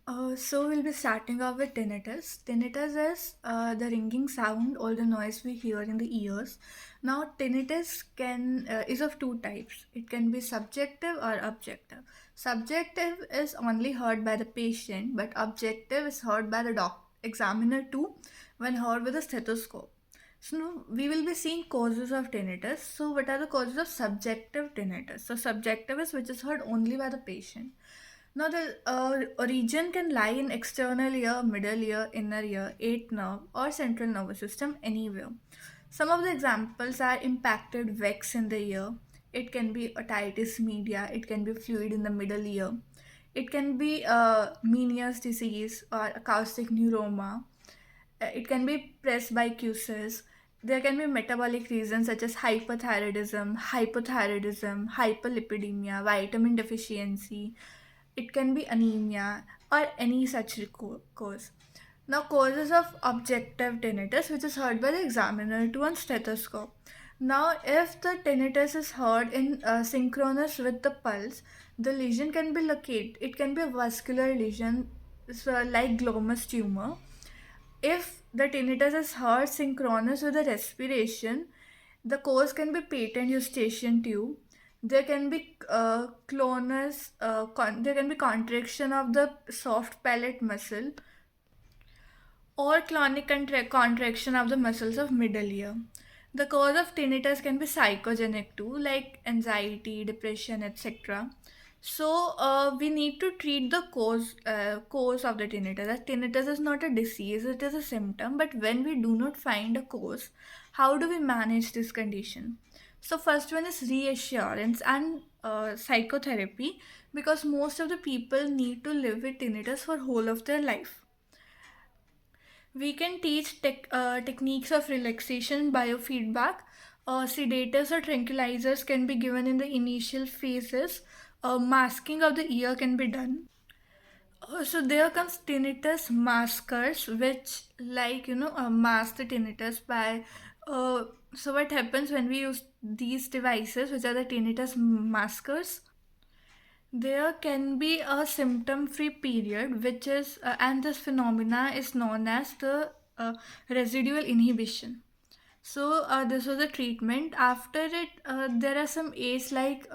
So we'll be starting off with tinnitus. Tinnitus is the ringing sound or the noise we hear in the ears. Now, tinnitus can is of two types. It can be subjective or objective. Subjective is only heard by the patient, but objective is heard by the examiner too, when heard with a stethoscope. So now we will be seeing causes of tinnitus. So what are the causes of subjective tinnitus? So subjective is which is heard only by the patient. Now, the origin can lie in external ear, middle ear, inner ear, eighth nerve, or central nervous system anywhere. Some of the examples are impacted vex in the ear. It can be otitis media. It can be fluid in the middle ear. It can be Meniere's disease or acoustic neuroma. It can be presbycusis. There can be metabolic reasons such as hypothyroidism, hyperlipidemia, vitamin deficiency. It can be anemia or any such cause. Now, causes of objective tinnitus, which is heard by the examiner to on stethoscope. Now, if the tinnitus is heard in synchronous with the pulse, the lesion can be located. It can be a vascular lesion, so like glomus tumor. If the tinnitus is heard synchronous with the respiration, the cause can be patent eustachian tube. There can be there can be contraction of the soft palate muscle or clonic contraction of the muscles of middle ear. The cause of tinnitus can be psychogenic too, like anxiety, depression, etc. So we need to treat the cause of the tinnitus. That tinnitus is not a disease; it is a symptom. But when we do not find a cause, how do we manage this condition? So first one is reassurance and psychotherapy, because most of the people need to live with tinnitus for whole of their life. We can teach techniques of relaxation, biofeedback. Sedatives or tranquilizers can be given in the initial phases. Masking of the ear can be done. So there comes tinnitus maskers, which mask the tinnitus by. So what happens when we use these devices, which are the tinnitus maskers? There can be a symptom-free period, which is, and this phenomena is known as the residual inhibition. So this was a treatment. After it, there are some aids like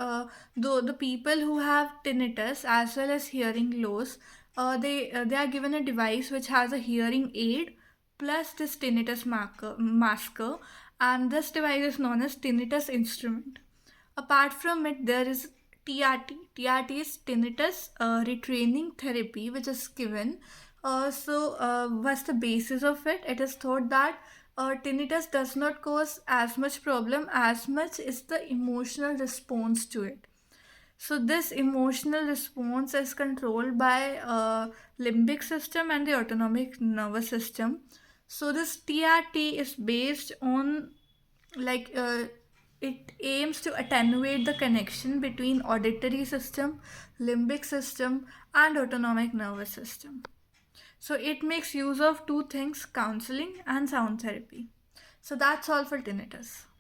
though the people who have tinnitus as well as hearing loss, they are given a device which has a hearing aid plus this tinnitus masker, and this device is known as tinnitus instrument. Apart from it, there is TRT. TRT is tinnitus retraining therapy, which is given. What's the basis of it? It is thought that tinnitus does not cause as much problem as much is the emotional response to it. So this emotional response is controlled by limbic system and the autonomic nervous system. So this TRT is based on like it aims to attenuate the connection between auditory system, limbic system, and autonomic nervous system. So it makes use of two things: counseling and sound therapy. So that's all for tinnitus.